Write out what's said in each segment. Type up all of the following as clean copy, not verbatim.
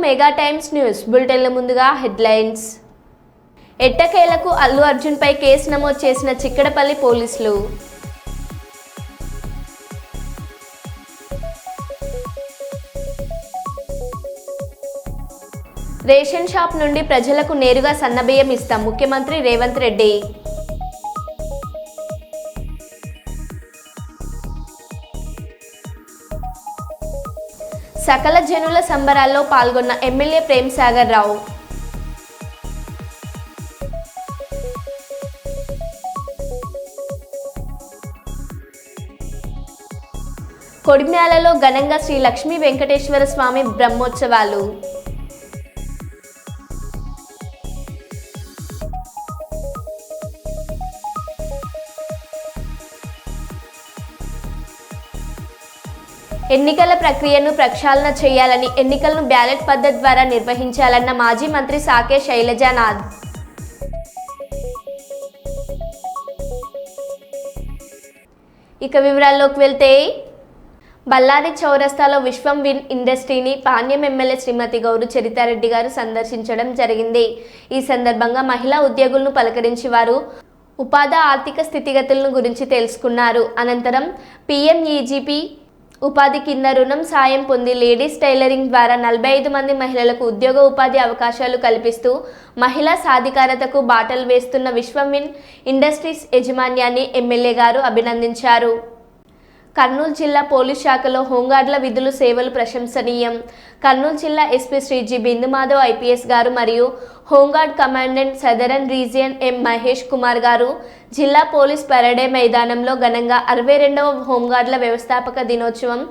Mega times news బులెటిన్ల ముందుగా headlines. ఎట్టకేలకు అల్లు అర్జున్ పై case నమోదు చేసిన చిక్కడపల్లి పోలీసులు. రేషన్ షాప్ నుండి ప్రజలకు నేరుగా సన్నబియ్యం ఇస్తాం ముఖ్యమంత్రి రేవంత్ రెడ్డి. సకల జనుల సంబరాల్లో పాల్గొన్న ఎమ్మెల్యే ప్రేమ్ సాగర్ రావు. కొడిమ్యాలలో ఘనంగా శ్రీ లక్ష్మీ వెంకటేశ్వర స్వామి బ్రహ్మోత్సవాలు. ఎన్నికల ప్రక్రియను ప్రక్షాళన చేయాలని, ఎన్నికలను బ్యాలెట్ పద్ధతి ద్వారా నిర్వహించాలన్న మాజీ మంత్రి సాకే శైలజానాథ్. ఇక వివరాల్లోకి వెళ్తే, బళ్ళారి చౌరస్తాలో విశ్వం విన్ ఇండస్ట్రీని పాణ్యం ఎమ్మెల్యే శ్రీమతి గౌరు చరితారెడ్డి గారు సందర్శించడం జరిగింది. ఈ సందర్భంగా మహిళా ఉద్యోగులను పలకరించి వారు ఉపాధి ఆర్థిక స్థితిగతులను గురించి తెలుసుకున్నారు. అనంతరం PMEGP ఉపాధి కింద రుణం సాయం పొంది లేడీస్ టైలరింగ్ ద్వారా 45 మంది మహిళలకు ఉద్యోగ ఉపాధి అవకాశాలు కల్పిస్తూ మహిళా సాధికారతకు బాటలు వేస్తున్న విశ్వం విన్ ఇండస్ట్రీస్ యాజమాన్యాన్ని ఎమ్మెల్యే గారు అభినందించారు. కర్నూలు జిల్లా పోలీస్ శాఖలో హోంగార్డుల విధులు సేవలు ప్రశంసనీయం. కర్నూలు జిల్లా SP Shri G Bindumadhav IPS గారు మరియు home guard commandant southern region M Mahesh Kumar గారు జిల్లా పోలీస్ పరేడ్ మైదానంలో ఘనంగా 62వ హోంగార్డుల వ్యవస్థాపక దినోత్సవం.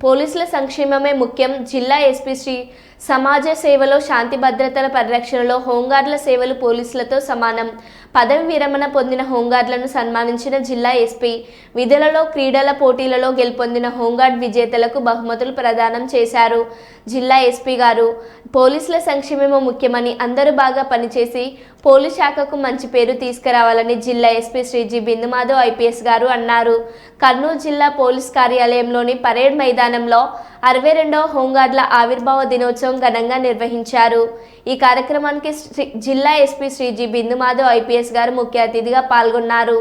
పోలీసుల సంక్షేమమే ముఖ్యం. జిల్లా ఎస్పీ శ్రీ సమాజ సేవలో శాంతి భద్రతల పరిరక్షణలో హోంగార్డుల సేవలు పోలీసులతో సమానం. పదవి విరమణ పొందిన హోంగార్డులను సన్మానించిన జిల్లా ఎస్పీ. విధులలో క్రీడల పోటీలలో గెలుపొందిన హోంగార్డ్ విజేతలకు బహుమతులు ప్రదానం చేశారు. జిల్లా ఎస్పీ గారు పోలీసుల సంక్షేమమే ముఖ్యమని, అందరూ బాగా పనిచేసి పోలీస్ శాఖకు మంచి పేరు తీసుకురావాలని జిల్లా SP Shri G Bindumadhav IPS గారు అన్నారు. కర్నూలు జిల్లా పోలీస్ కార్యాలయంలోని పరేడ్ మైదానంలో 62వ హోంగార్డుల ఆవిర్భావ దినోత్సవం ఘనంగా నిర్వహించారు. ఈ కార్యక్రమానికి జిల్లా SP Shri G Bindumadhav IPS గారు ముఖ్య అతిథిగా పాల్గొన్నారు.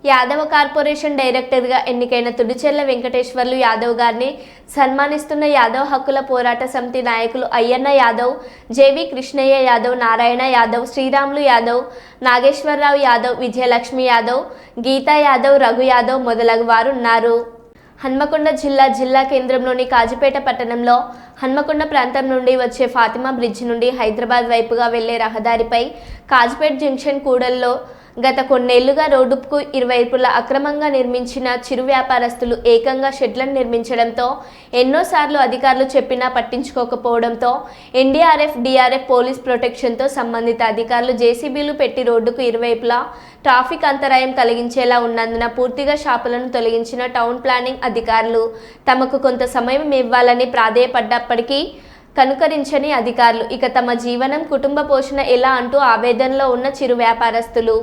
యాదవ కార్పొరేషన్ డైరెక్టర్గా ఎన్నికైన తుడిచెర్ల వెంకటేశ్వర్లు యాదవ్ గారిని సన్మానిస్తున్న యాదవ్ హక్కుల పోరాట సమితి నాయకులు అయ్యన్న యాదవ్, JV కృష్ణయ్య యాదవ్, నారాయణ యాదవ్, శ్రీరాములు యాదవ్, నాగేశ్వరరావు యాదవ్, విజయలక్ష్మి యాదవ్, గీతా యాదవ్, రఘు యాదవ్ మొదలగు వారు ఉన్నారు. హన్మకొండ జిల్లా కేంద్రంలోని కాజీపేట పట్టణంలో హన్మకొండ ప్రాంతం నుండి వచ్చే ఫాతిమా బ్రిడ్జ్ నుండి హైదరాబాద్ వైపుగా వెళ్లే రహదారిపై కాజీపేట జంక్షన్ కూడల్లో గత కొన్నేళ్లుగా రోడ్డుకు ఇరువైపులా అక్రమంగా నిర్మించిన చిరు వ్యాపారస్తులు ఏకంగా షెడ్లను నిర్మించడంతో ఎన్నోసార్లు అధికారులు చెప్పినా పట్టించుకోకపోవడంతో NDRF, DRF పోలీస్ ప్రొటెక్షన్తో సంబంధిత అధికారులు JCBలు పెట్టి రోడ్డుకు ఇరువైపులా ట్రాఫిక్ అంతరాయం కలిగించేలా ఉన్నందున పూర్తిగా షాపులను తొలగించిన టౌన్ ప్లానింగ్ అధికారులు. తమకు కొంత సమయం ఇవ్వాలని ప్రాధేయపడ్డప్పటికీ కనుకరించని అధికారులు ఇక తమ జీవనం, కుటుంబ పోషణ ఎలా అంటూ ఆవేదనలో ఉన్న చిరు వ్యాపారస్తులు.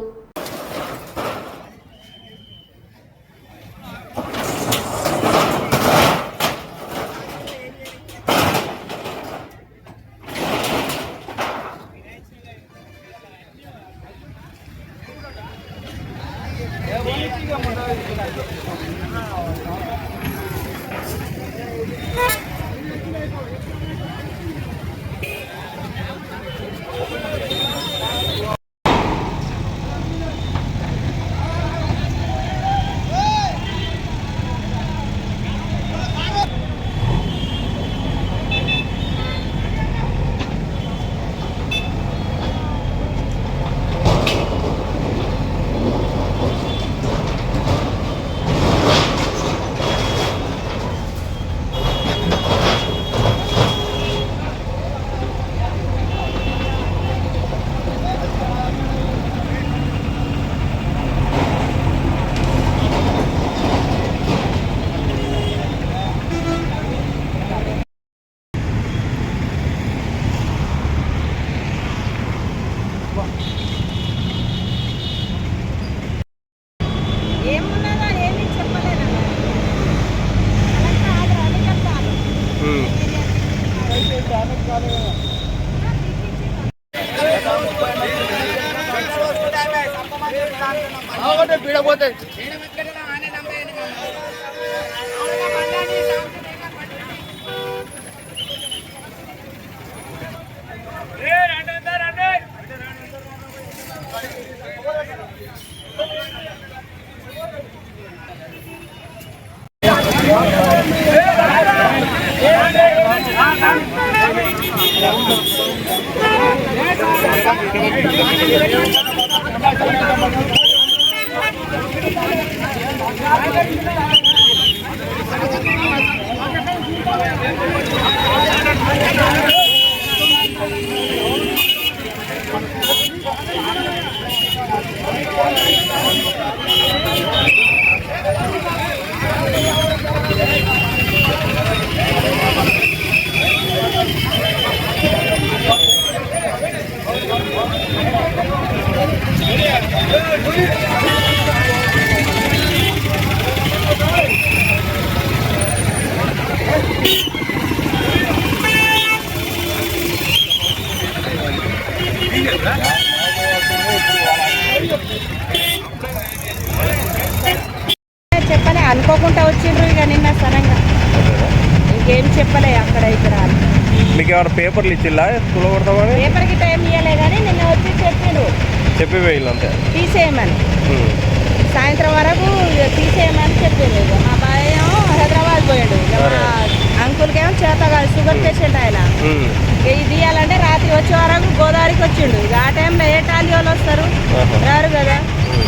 చెప్పలే, అనుకోకుండా వచ్చిండ్రు ఇక నిన్న సడన్గా. ఇంకేం చెప్పలే అక్కడ ఇక్కడ. మీకు ఏమైనా పేపర్లు ఇచ్చిల్లా కూలగొడతామని? పేపర్కి టైం ఇవ్వలే కానీ నిన్న వచ్చి చెప్పిండు చెప్పి వేయాలి అంతే, తీసేయమని. సాయంత్రం వరకు తీసేయమని చెప్పిండు. మా బాయ్ ఏమో హైదరాబాద్ పోయాడు, అంకుల్కి ఏమో చేత కాదు, షుగర్ పేషెంట్ ఆయన. ఇది తీయాలంటే రాత్రి వచ్చే వరకు గోదావరికి వచ్చిండు. ఇక ఆ టైంలో ఏ టాలీ వాళ్ళు వస్తారు, రారు కదా.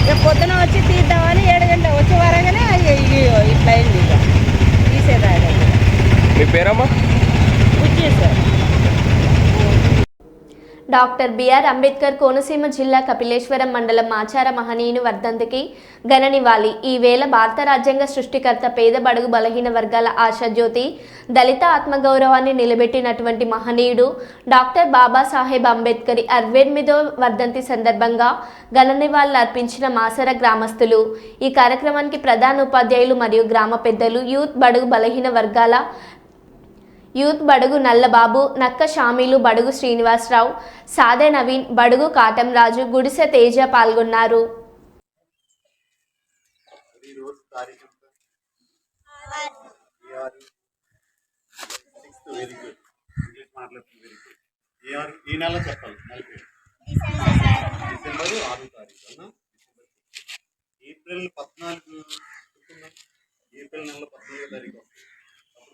ఇక పొద్దున వచ్చి తీద్దామని 7 గంటలు వచ్చే వరగానే ఇట్లా అయింది. ఇక తీసేదాన్ని. మీ పేరమ్మా? Sir. Doctor BR Ambedkar Konaseema జిల్లా కపిలేశ్వరం మండలం ఆచార మహనీయుని వర్ధంతికి ఘన నివాళి. ఈ వేళ భారత రాజ్యాంగ సృష్టికర్త, పేద బడుగు బలహీన వర్గాల ఆశాజ్యోతి, దళిత ఆత్మగౌరవాన్ని నిలబెట్టినటువంటి మహనీయుడు డాక్టర్ బాబాసాహెబ్ అంబేద్కర్ 68వ వర్ధంతి సందర్భంగా ఘన నివాళులు అర్పించిన మాసర గ్రామస్తులు. ఈ కార్యక్రమానికి ప్రధాన ఉపాధ్యాయులు మరియు గ్రామ పెద్దలు, యూత్ బడుగు నల్లబాబు, నక్క షామీలు, బడుగు శ్రీనివాసరావు, సాదే నవీన్, బడుగు కాటంరాజు, గుడిసె తేజ పాల్గొన్నారు. ఏప్రిల్ 14 ఏప్రిల్ నెల 14వ తారీఖు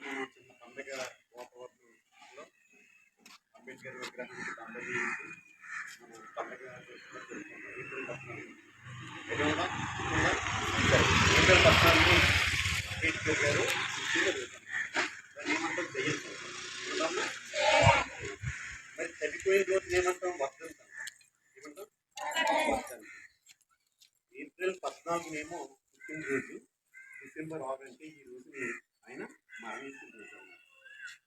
మనం చిన్న పండుగ వాతావరణంలో అంబేద్కర్ విగ్రహానికి పండుగ చేసి మనం పండుగ ఏప్రిల్ 14 ఏప్రిల్ 14 అంబేద్కర్ గారు దాన్ని ఏమంటాం జయంతి. మరి చనిపోయే రోజు ఏమంటాం వర్ధంతం. ఏమంటాం వర్ధంతి. ఏప్రిల్ 14 పుట్టినరోజు, డిసెంబర్ 6 అంటే ఈ రోజుని ఆయన మరణించిన రోజు అన్నారు,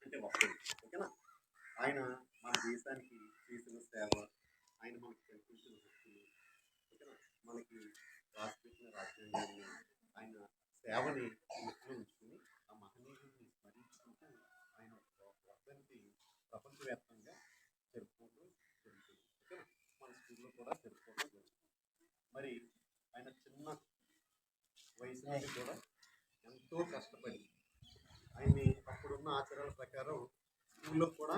అంటే వర్ధంతి. ఓకేనా? ఆయన మన దేశానికి చేసిన సేవ, ఆయన మనకు కల్పించిన హక్కులు, ఓకేనా, మనకి రాసిపెట్టిన రాజ్యాంగాన్ని, ఆయన సేవని దృష్టిలో ఉంచుకుని ఆ మహనీయుడిని స్మరించుకుంటూ ఆయన వర్ధంతి ప్రపంచవ్యాప్తంగా జరుపుకోవడం జరుగుతుంది. ఓకేనా? మన స్కూల్లో కూడా జరుపుకోవడం జరుగుతుంది. మరి ఆయన చిన్న వయసు నుండి కూడా ఎంతో కష్టపడి ఆయన్ని అప్పుడున్న ఆచారాల ప్రకారం స్కూల్లో కూడా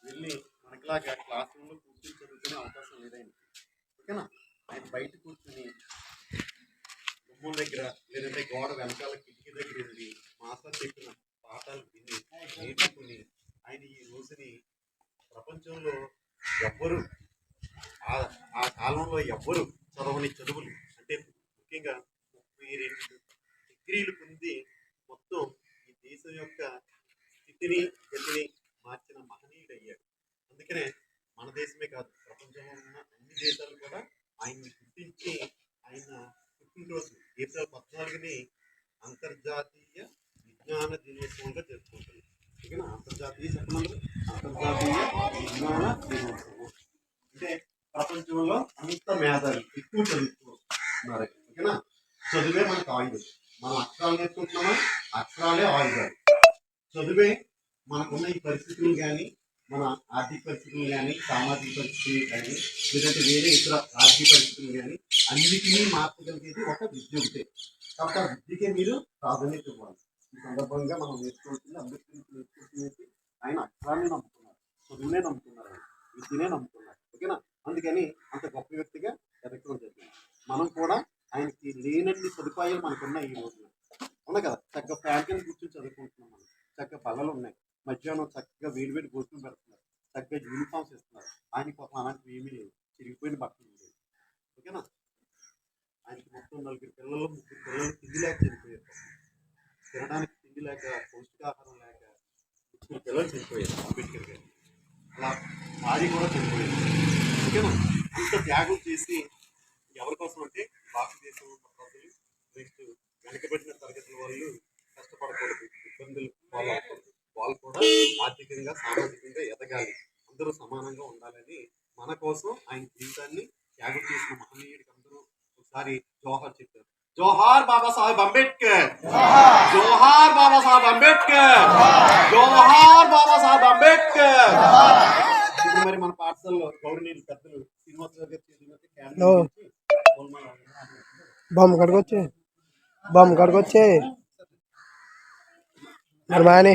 వెళ్ళి మనకిలాగా క్లాస్ రూమ్లో కూర్చొని చదువుకునే అవకాశం లేదైనా. ఓకేనా? ఆయన బయట కూర్చుని గుమ్మం దగ్గర లేదంటే గోడ వెనకాల కిటికీ దగ్గర వెళ్ళి మాస్టర్ చెప్పిన పాఠాలు విని నేర్చుకుని ఆయన ఈ రోజుని ప్రపంచంలో ఎవ్వరు ఆ కాలంలో ఎవ్వరు చదవని చదువులు, అంటే ముఖ్యంగా 32 డిగ్రీలు పొంది మొత్తం ఈ దేశం యొక్క స్థితిని గతిని మార్చిన మహనీయుడు అయ్యాడు. అందుకనే మన దేశమే కాదు, ప్రపంచంలో ఉన్న అన్ని దేశాలు కూడా ఆయన్ని గుర్తించి ఆయన పుట్టినరోజు ఏప్రిల్ 14ని అంతర్జాతీయ విజ్ఞాన దినోత్సవంగా జరుపుకుంటుంది. ఓకేనా? అంతర్జాతీయ విజ్ఞాన దినోత్సవం అంటే ప్రపంచంలో అంత మేధావి ఎక్కువ చదువుతున్నారు. ఓకేనా? చదువే మనకు ఆయుధం. మనం అక్షరాలు నేర్చుకుంటున్నామా, అక్షరాలే ఆయుధాలు. చదువే మనకున్న ఈ పరిస్థితులు కానీ మన ఆర్థిక పరిస్థితులు కానీ సామాజిక పరిస్థితులు కానీ లేదంటే వేరే ఇతర రాజకీయ పరిస్థితులు కానీ అన్నిటినీ మార్చగలిగేది ఒక విద్య ఒకటే. కాబట్టి ఆ విద్యకే మీరు ప్రాధాన్యత ఇవ్వాలి. ఈ సందర్భంగా మనం నేర్చుకోవాల్సింది అంబేద్కర్ నేర్చుకుంటున్నది ఆయన అక్షరాన్ని నమ్ముతున్నారు, చదువునే నమ్ముతున్నారు, విద్యనే నమ్ముతున్నారు. ఓకేనా? అందుకని అంత గొప్ప వ్యక్తిగా ఎదగడం జరిగింది. మనం కూడా ఆయనకి లేనన్ని సదుపాయాలు మనకున్న ఈ రోజున ఉన్నాయి కదా. చక్కగా ఫ్యాన్ కూర్చొని చదువుకుంటున్నాం, మనం చక్కగా బల్లలు ఉన్నాయి, మధ్యాహ్నం చక్కగా వేడివేడి భోజనం పెడుతున్నారు, చక్కగా యూనిఫామ్స్ ఇస్తున్నారు. ఆయన కోసం అలాంటివి ఏమీ లేవు, చిరిగిపోయిన బట్టలు లేవు. ఓకేనా? ఆయనకి మొత్తం 4 పిల్లలు 3 పిల్లలు తిండి లేక చనిపోయారు, తినడానికి తిండి లేక, పౌష్టికాహారం లేక 3 పిల్లలు చనిపోయారు అంబేద్కర్ గారు. అలా భార్య కూడా చనిపోయారు. ఓకేనా? అంత త్యాగం చేసి ఎవరి కోసం అంటే భారతదేశం ప్రజలు, నెక్స్ట్ వెనకబడిన తరగతుల వాళ్ళు కష్టపడకూడదు, ఇబ్బందులు పాలవకూడదు, వాళ్ళు కూడా ఆర్థికంగా సామాజికంగా ఎదగాలి, అందరూ సమానంగా ఉండాలని మన కోసం ఆయన జీవితాన్ని త్యాగం చేసిన మహనీయుడికి అందరూ ఒకసారి జోహార్ చెప్పారు. జోహార్ బాబాసాహెబ్ అంబేద్కర్, జోహార్ బాబాసాహెబ్ అంబేద్కర్, జోహార్ బాబాసాహెబ్ అంబేద్కర్. ఇప్పుడు మరి మన పాఠశాలలో గౌరవనీయులు పెద్దలు శ్రీనివాసరావు గారు చేసినట్టు బొమ్మ కడుకొచ్చే మరి మాని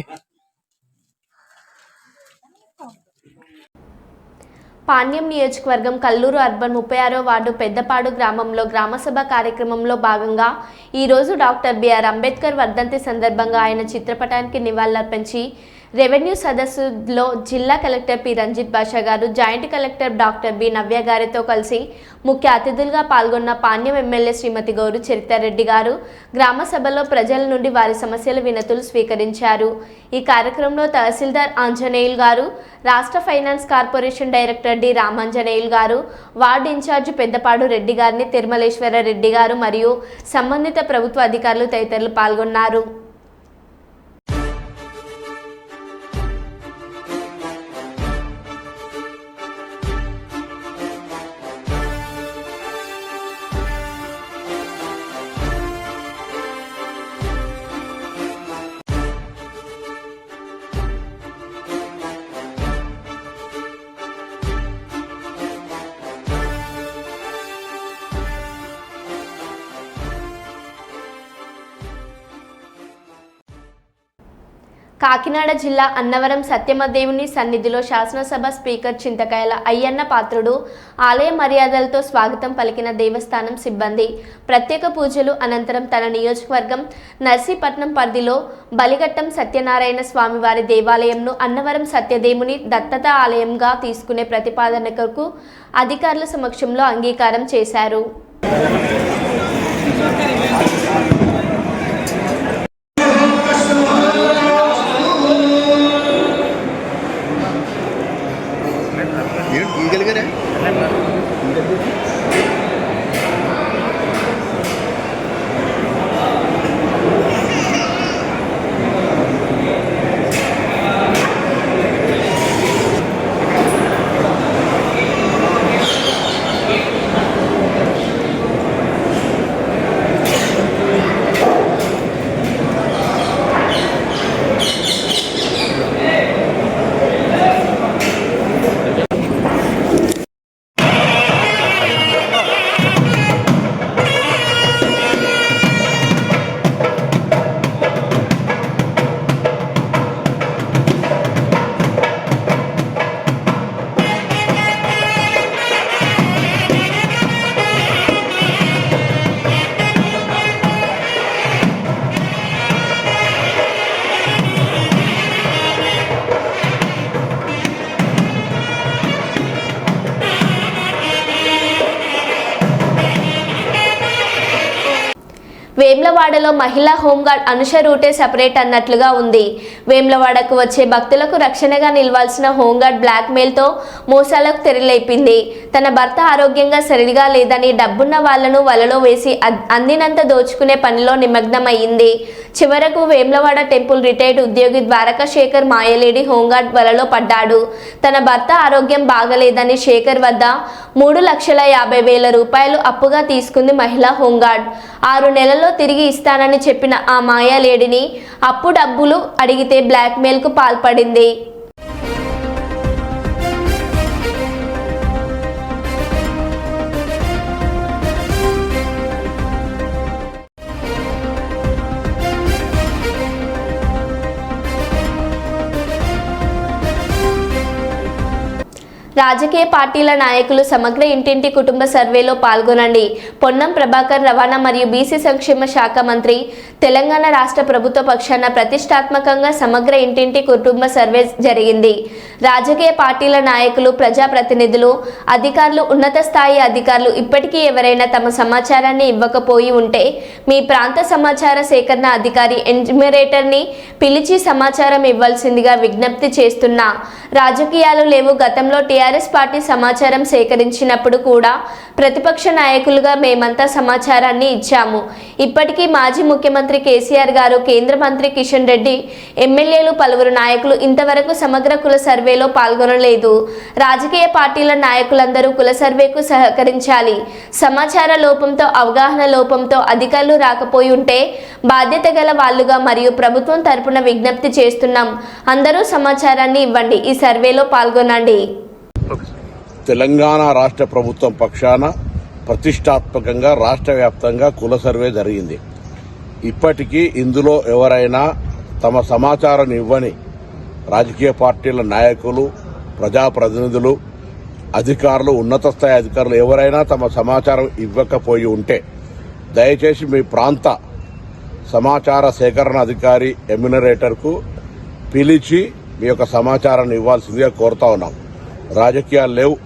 పాణ్యం నియోజకవర్గం కల్లూరు అర్బన్ 36వ వార్డు పెద్దపాడు గ్రామంలో గ్రామసభ కార్యక్రమంలో భాగంగా ఈరోజు డాక్టర్ బిఆర్ అంబేద్కర్ వర్ధంతి సందర్భంగా ఆయన చిత్రపటానికి నివాళులర్పించి రెవెన్యూ సదస్సులో జిల్లా కలెక్టర్ పి రంజిత్ బాషా గారు, జాయింట్ కలెక్టర్ డాక్టర్ బి నవ్య గారితో కలిసి ముఖ్య అతిథులుగా పాల్గొన్న పాణ్యం ఎమ్మెల్యే శ్రీమతి గౌరు చరితారెడ్డి గారు గ్రామ సభలో ప్రజల నుండి వారి సమస్యల వినతులు స్వీకరించారు. ఈ కార్యక్రమంలో తహసీల్దార్ ఆంజనేయులు గారు, రాష్ట్ర finance corporation director D Ramanjaneyulu గారు, వార్డు ఇన్ఛార్జి పెద్దపాడు రెడ్డి గారిని తిరుమలేశ్వర రెడ్డి గారు మరియు సంబంధిత ప్రభుత్వ అధికారులు తదితరులు పాల్గొన్నారు. కాకినాడ జిల్లా అన్నవరం సత్యమదేవుని సన్నిధిలో శాసనసభ స్పీకర్ చింతకాయల అయ్యన్న పాత్రుడు ఆలయ మర్యాదలతో స్వాగతం పలికిన దేవస్థానం సిబ్బంది. ప్రత్యేక పూజలు అనంతరం తన నియోజకవర్గం నర్సీపట్నం పరిధిలో బలిఘట్టం సత్యనారాయణ స్వామివారి దేవాలయంను అన్నవరం సత్యదేవుని దత్తత ఆలయంగా తీసుకునే ప్రతిపాదనకు అధికారుల సమక్షంలో అంగీకారం చేశారు. వేమ్లవాడలో మహిళా హోంగార్డ్ అనుష రూటే సెపరేట్ అన్నట్లుగా ఉంది. వేమ్లవాడకు వచ్చే భక్తులకు రక్షణగా నిలవాల్సిన హోంగార్డ్ బ్లాక్మెయిల్తో మోసాలకు తెరలేపింది. తన భర్త ఆరోగ్యంగా సరిగా లేదని డబ్బున్న వాళ్లను వలలో వేసి అందినంత దోచుకునే పనిలో నిమగ్నమయ్యింది. చివరకు వేమ్లవాడ టెంపుల్ రిటైర్డ్ ఉద్యోగి ద్వారకా శేఖర్ మాయలేడి హోంగార్డ్ వలలో పడ్డాడు. తన భర్త ఆరోగ్యం బాగలేదని శేఖర్ వద్ద 3,50,000 రూపాయలు అప్పుగా తీసుకుంది మహిళా హోంగార్డ్. 6 నెలల్లో తిరిగి ఇస్తానని చెప్పిన ఆ మాయాలేడిని అప్పు డబ్బులు అడిగితే బ్లాక్మెయిల్కు పాల్పడింది. రాజకీయ పార్టీల నాయకులు సమగ్ర ఇంటింటి కుటుంబ సర్వేలో పాల్గొనండి. పొన్నం ప్రభాకర్ రవాణా మరియు బీసీ సంక్షేమ శాఖ మంత్రి. తెలంగాణ రాష్ట్ర ప్రభుత్వ పక్షాన ప్రతిష్టాత్మకంగా సమగ్ర ఇంటింటి కుటుంబ సర్వే జరిగింది. రాజకీయ పార్టీల నాయకులు, ప్రజాప్రతినిధులు, అధికారులు, ఉన్నత స్థాయి అధికారులు ఇప్పటికీ ఎవరైనా తమ సమాచారాన్ని ఇవ్వకపోయి ఉంటే మీ ప్రాంత సమాచార సేకరణ అధికారి ఎన్యూమరేటర్ని పిలిచి సమాచారం ఇవ్వాల్సిందిగా విజ్ఞప్తి చేస్తున్నా. రాజకీయాలు లేవు. గతంలో టీఆర్ఎస్ పార్టీ సమాచారం సేకరించినప్పుడు కూడా ప్రతిపక్ష నాయకులుగా మేమంతా సమాచారాన్ని ఇచ్చాము. ఇప్పటికీ మాజీ ముఖ్యమంత్రి కేసీఆర్ గారు, కేంద్ర మంత్రి కిషన్ రెడ్డి, ఎమ్మెల్యేలు, పలువురు నాయకులు ఇంతవరకు సమగ్ర కుల సర్వేలో పాల్గొనలేదు. రాజకీయ పార్టీల నాయకులందరూ కుల సర్వేకు సహకరించాలి. సమాచార లోపంతో, అవగాహన లోపంతో అధికారులు రాకపోయి ఉంటే బాధ్యత గల వాళ్లుగా మరియు ప్రభుత్వం తరపున విజ్ఞప్తి చేస్తున్నాం. అందరూ సమాచారాన్ని ఇవ్వండి. ఈ సర్వేలో పాల్గొనండి. తెలంగాణ రాష్ట్ర ప్రభుత్వం పక్షాన ప్రతిష్టాత్మకంగా రాష్ట్ర వ్యాప్తంగా కుల సర్వే జరిగింది. ఇప్పటికీ ఇందులో ఎవరైనా తమ సమాచారం ఇవ్వని రాజకీయ పార్టీల నాయకులు, ప్రజాప్రతినిధులు, అధికారులు, ఉన్నత స్థాయి అధికారులు ఎవరైనా తమ సమాచారం ఇవ్వకపోయి ఉంటే దయచేసి మీ ప్రాంత సమాచార సేకరణ అధికారి ఎమ్యూనరేటర్కు పిలిచి మీ యొక్క సమాచారాన్ని ఇవ్వాల్సిందిగా కోరుతా ఉన్నాం. రాజకీయాలు లేవు.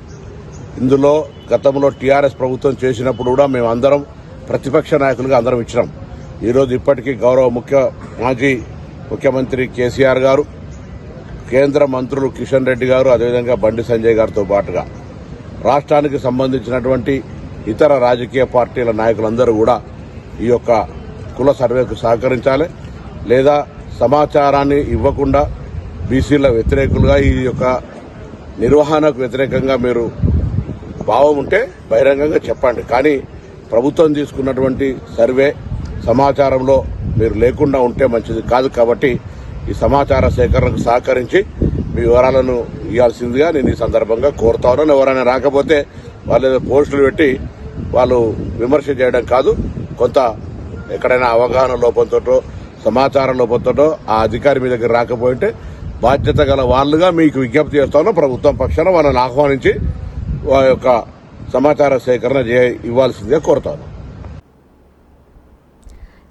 ఇందులో గతంలో టీఆర్ఎస్ ప్రభుత్వం చేసినప్పుడు కూడా మేము అందరం ప్రతిపక్ష నాయకులుగా అందరం ఇచ్చినాం. ఈరోజు ఇప్పటికీ గౌరవ మాజీ ముఖ్యమంత్రి కేసీఆర్ గారు, కేంద్ర మంత్రులు కిషన్ రెడ్డి గారు, అదేవిధంగా బండి సంజయ్ గారితో పాటుగా రాష్ట్రానికి సంబంధించినటువంటి ఇతర రాజకీయ పార్టీల నాయకులందరూ కూడా ఈ యొక్క కుల సర్వేకు సహకరించాలి. లేదా సమాచారాన్ని ఇవ్వకుండా బీసీల వ్యతిరేకులుగా ఈ యొక్క నిర్వహణకు వ్యతిరేకంగా మీరు భావం ఉంటే బహిరంగంగా చెప్పండి. కానీ ప్రభుత్వం తీసుకున్నటువంటి సర్వే సమాచారంలో మీరు లేకుండా ఉంటే మంచిది కాదు. కాబట్టి ఈ సమాచార సేకరణకు సహకరించి మీ వివరాలను ఇవ్వాల్సిందిగా నేను ఈ సందర్భంగా కోరుతా ఉన్నాను. ఎవరైనా రాకపోతే వాళ్ళు ఏదో పోస్టులు పెట్టి వాళ్ళు విమర్శ చేయడం కాదు. కొంత ఎక్కడైనా అవగాహన లోపంతోటో సమాచార లోపంతోటో ఆ అధికారి మీ దగ్గర రాకపోయింటే బాధ్యత గల వాళ్ళుగా మీకు విజ్ఞప్తి చేస్తాను. ప్రభుత్వం పక్షాన వాళ్ళని ఆహ్వానించి వారి యొక్క సమాచార సేకరణ ఇవ్వాల్సిందిగా కోరుతాను.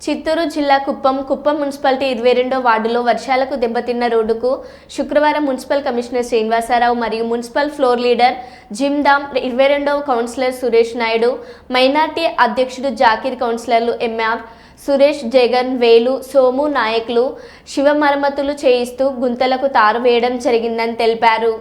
చిత్తూరు జిల్లా కుప్పం మున్సిపాలిటీ 22వ వార్డులో వర్షాలకు దెబ్బతిన్న రోడ్డుకు శుక్రవారం మున్సిపల్ కమిషనర్ శ్రీనివాసరావు మరియు మున్సిపల్ ఫ్లోర్ లీడర్ జిమ్దామ్, 22వ కౌన్సిలర్ సురేష్ నాయుడు, మైనార్టీ అధ్యక్షుడు జాకీర్, కౌన్సిలర్లు ఎంఆర్ సురేష్, జగన్, వేలు, సోము నాయకులు శివ మరమ్మతులు చేయిస్తూ గుంతలకు తారు వేయడం జరిగిందని తెలిపారు.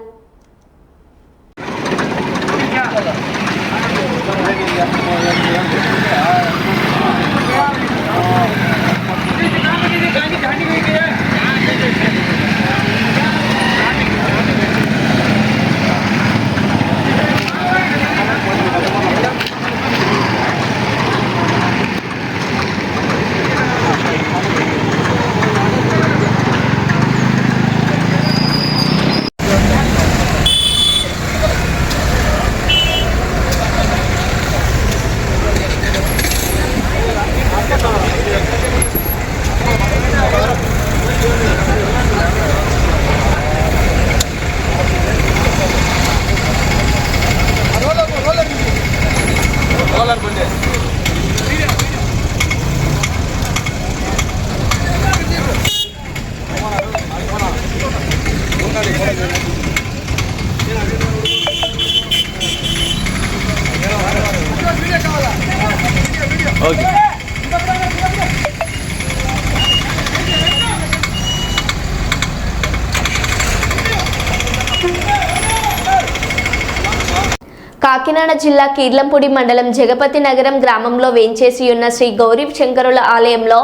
కాకినాడ జిల్లా కీర్లంపూడి మండలం జగపతి నగరం గ్రామంలో వేంచేసి ఉన్న శ్రీ గౌరీ శంకరుల ఆలయంలో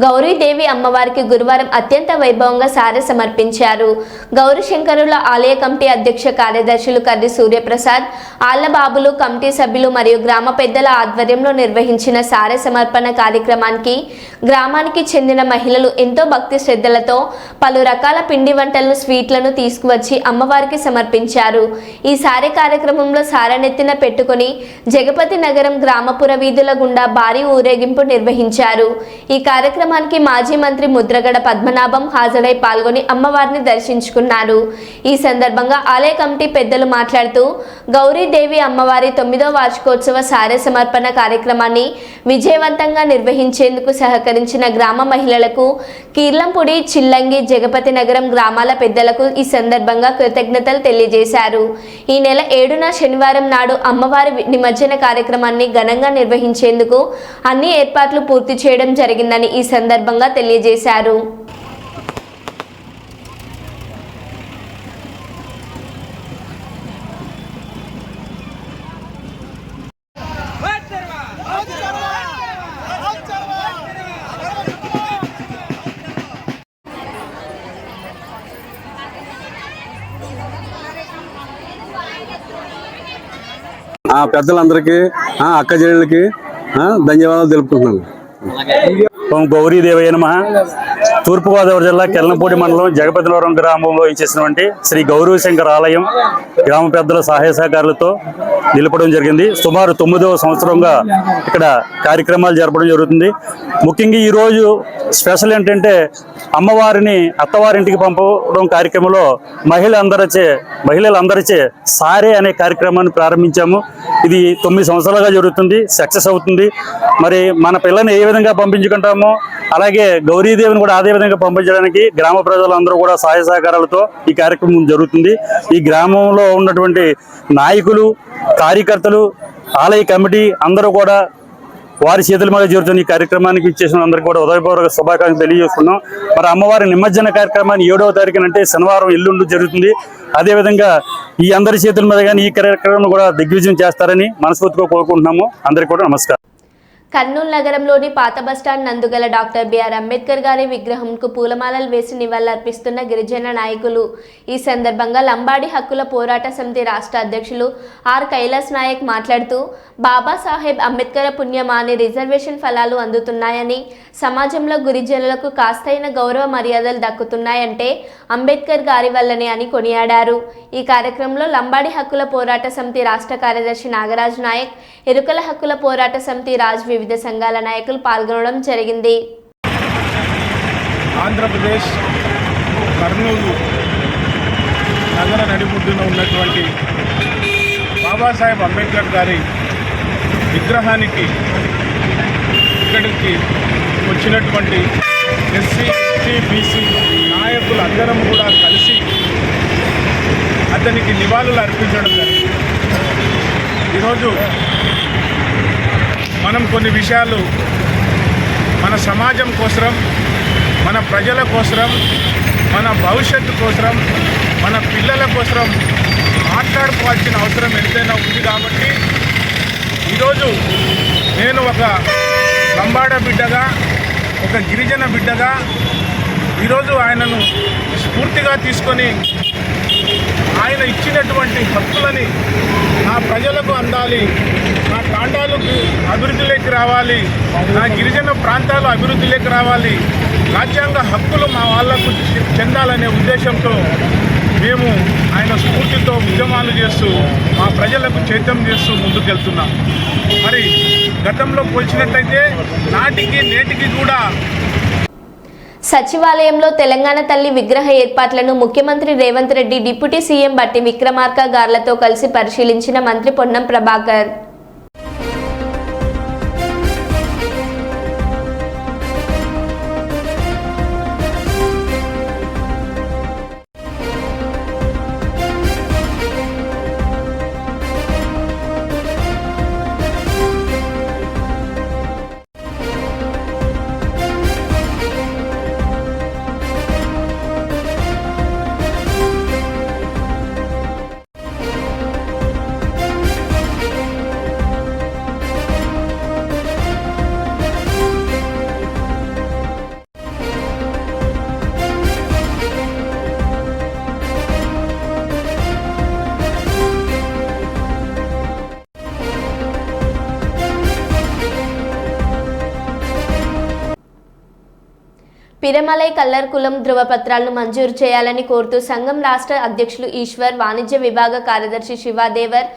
గౌరీదేవి అమ్మవారికి గురువారం అత్యంత వైభవంగా సారె సమర్పించారు. గౌరీ శంకరుల ఆలయ కమిటీ అధ్యక్ష కార్యదర్శులు కర్రి సూర్యప్రసాద్, ఆళ్లబాబులు, కమిటీ సభ్యులు మరియు గ్రామ పెద్దల ఆధ్వర్యంలో నిర్వహించిన సారె సమర్పణ కార్యక్రమానికి గ్రామానికి చెందిన మహిళలు ఎంతో భక్తి శ్రద్ధలతో పలు రకాల పిండి వంటలను, స్వీట్లను తీసుకువచ్చి అమ్మవారికి సమర్పించారు. ఈ సారె కార్యక్రమంలో సారె నెత్తిన పెట్టుకుని జగపతి నగరం గ్రామపుర వీధుల గుండా భారీ ఊరేగింపు నిర్వహించారు. ఈ కార్యక్రమానికి మాజీ మంత్రి ముద్రగడ పద్మనాభం హాజరై పాల్గొని అమ్మవారిని దర్శించుకున్నారు. ఈ సందర్భంగా ఆలయ కమిటీ పెద్దలు మాట్లాడుతూ గౌరీదేవి అమ్మవారి 9వ వార్షికోత్సవ సారె సమర్పణ కార్యక్రమాన్ని విజయవంతంగా నిర్వహించేందుకు సహకరించిన గ్రామ మహిళలకు, కీర్లంపూడి, చిల్లంగి, జగపతి నగరం గ్రామాల పెద్దలకు ఈ సందర్భంగా కృతజ్ఞతలు తెలియజేశారు. ఈ నెల 7న శనివారం నాడు అమ్మవారి నిమజ్జన కార్యక్రమాన్ని ఘనంగా నిర్వహించేందుకు అన్ని ఏర్పాట్లు పూర్తి చేయడం జరిగిందని ఈ సందర్భంగా తెలియజేశారు. పెద్దలందరికీ అక్క చెల్లెళ్ళకి ధన్యవాదాలు తెలుపుకుంటున్నాను. గౌరీదేవయ్య నమః. తూర్పుగోదావరి జిల్లా కెల్లంపూడి మండలం జగపతినగరం గ్రామంలో ఇచ్చేసినటువంటి శ్రీ గౌరీశంకర్ ఆలయం గ్రామ పెద్దల సహాయ సహకారాలతో నిలపడం జరిగింది. సుమారు 9వ సంవత్సరంగా ఇక్కడ కార్యక్రమాలు జరపడం జరుగుతుంది. ముఖ్యంగా ఈరోజు స్పెషల్ ఏంటంటే అమ్మవారిని అత్తవారింటికి పంపడం కార్యక్రమంలో మహిళలందరిచే సారే అనే కార్యక్రమాన్ని ప్రారంభించాము. ఇది 9 సంవత్సరాలుగా జరుగుతుంది, సక్సెస్ అవుతుంది. మరి మన పిల్లని ఏ విధంగా పంపించుకుంటామో అలాగే గౌరీదేవిని కూడా అదే విధంగా పంపించడానికి గ్రామ ప్రజలందరూ కూడా సహాయ సహకారాలతో ఈ కార్యక్రమం జరుగుతుంది. ఈ గ్రామంలో ఉన్నటువంటి నాయకులు, కార్యకర్తలు, ఆలయ కమిటీ అందరూ కూడా వారి చేతుల మీద జరుగుతున్న ఈ కార్యక్రమానికి ఇచ్చేసిన అందరికీ కూడా ఉదయపూర్వక శుభాకాంక్షలు తెలియజేస్తున్నాం. మరి అమ్మవారి నిమజ్జన కార్యక్రమాన్ని 7వ తారీఖున అంటే శనివారం ఎల్లుండి జరుగుతుంది. అదేవిధంగా ఈ అందరి చేతుల మీద కానీ ఈ కార్యక్రమం కూడా దిగ్విజయం చేస్తారని మనస్ఫూర్తిగా కోరుకుంటున్నాము. అందరికీ కూడా నమస్కారం. కర్నూలు నగరంలోని పాత బస్టాండ్ నందుగల డాక్టర్ బిఆర్ అంబేద్కర్ గారి విగ్రహంకు పూలమాలలు వేసి నివాళులర్పిస్తున్న గిరిజన నాయకులు. ఈ సందర్భంగా లంబాడి హక్కుల పోరాట సమితి రాష్ట్ర అధ్యక్షులు ఆర్ కైలాస్ నాయక్ మాట్లాడుతూ బాబాసాహెబ్ అంబేద్కర్ పుణ్యమాని రిజర్వేషన్ ఫలాలు అందుతున్నాయని, సమాజంలో గిరిజనులకు కాస్తైన గౌరవ మర్యాదలు దక్కుతున్నాయంటే అంబేద్కర్ గారి వల్లనే అని కొనియాడారు. ఈ కార్యక్రమంలో లంబాడి హక్కుల పోరాట సమితి రాష్ట్ర కార్యదర్శి నాగరాజు నాయక్, ఎరుకల హక్కుల పోరాట సమితి రాజ్ వివిధ సంఘాల నాయకులు పాల్గొనడం జరిగింది. ఆంధ్రప్రదేశ్ కర్నూలు నగర నడిబొడ్డున ఉన్నటువంటి బాబాసాహెబ్ అంబేద్కర్ గారి విగ్రహానికి ఇక్కడికి వచ్చినటువంటి ఎస్సీ, ఎస్టీ, బీసీ నాయకులు అందరం కూడా కలిసి అతనికి నివాళులు అర్పించడం జరిగింది. ఈరోజు మనం కొన్ని విషయాలు మన సమాజం కోసం, మన ప్రజల కోసం, మన భవిష్యత్తు కోసం, మన పిల్లల కోసం మాట్లాడుకోవాల్సిన అవసరం ఎంతైనా ఉంది. కాబట్టి ఈరోజు నేను ఒక లంబాడ బిడ్డగా, ఒక గిరిజన బిడ్డగా ఈరోజు ఆయనను స్ఫూర్తిగా తీసుకొని ఆయన ఇచ్చినటువంటి హక్కులని నా ప్రజలకు అందాలి, నా తాండాలకు అభివృద్ధిలోకి రావాలి, నా గిరిజన ప్రాంతాలు అభివృద్ధిలోకి రావాలి, రాజ్యాంగ హక్కులు మా వాళ్లకు చెందాలనే ఉద్దేశంతో మేము ఆయన స్ఫూర్తితో ఉద్యమాలు చేస్తూ మా ప్రజలకు చైతన్యం చేస్తూ ముందుకెళ్తున్నాం. మరి గతంలో పోల్చినట్లయితే నాటికి నేటికి కూడా సచివాలయంలో తెలంగాణ తల్లి విగ్రహ ఏర్పాట్లను ముఖ్యమంత్రి రేవంత్ రెడ్డి, డిప్యూటీ సీఎం బట్టి విక్రమార్క గార్లతో కలిసి పరిశీలించిన మంత్రి పొన్నం ప్రభాకర్. పిరమలై కల్లర్ కులం ధృవపత్రాలను మంజూరు చేయాలని కోరుతూ సంఘం రాష్ట్ర అధ్యక్షులు ఈశ్వర్, వాణిజ్య విభాగ కార్యదర్శి శివాదేవర్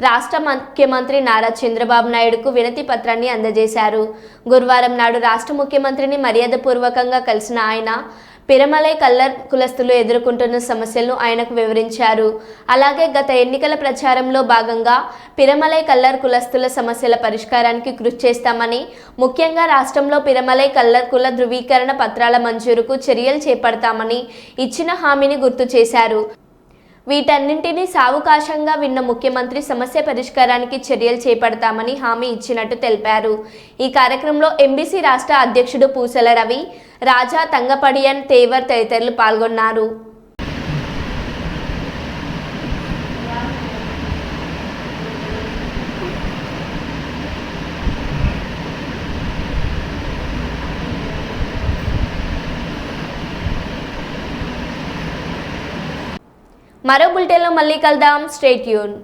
రాష్ట్ర ముఖ్యమంత్రి నారా చంద్రబాబు నాయుడుకు వినతి పత్రాన్ని అందజేశారు. గురువారం నాడు రాష్ట్ర ముఖ్యమంత్రిని మర్యాదపూర్వకంగా కలిసిన ఆయన పిరమలై కల్లర్ కులస్తులు ఎదుర్కొంటున్న సమస్యలను ఆయనకు వివరించారు. అలాగే గత ఎన్నికల ప్రచారంలో భాగంగా పిరమలై కల్లర్ కులస్తుల సమస్యల పరిష్కారానికి కృషి చేస్తామని, ముఖ్యంగా రాష్ట్రంలో పిరమలై కల్లర్ కుల ధృవీకరణ పత్రాల మంజూరుకు చర్యలు చేపడతామని ఇచ్చిన హామీని గుర్తు చేశారు. వీటన్నింటినీ సావకాశంగా విన్న ముఖ్యమంత్రి సమస్య పరిష్కారానికి చర్యలు చేపడతామని హామీ ఇచ్చినట్టు తెలిపారు. ఈ కార్యక్రమంలో ఎంబీసీ రాష్ట్ర అధ్యక్షుడు పూసల రవి, రాజా, తంగపడియన్, తేవర్ తదితరులు పాల్గొన్నారు. మరో బులెటిన్లో మళ్ళీ కలుద్దాం. Stay tune.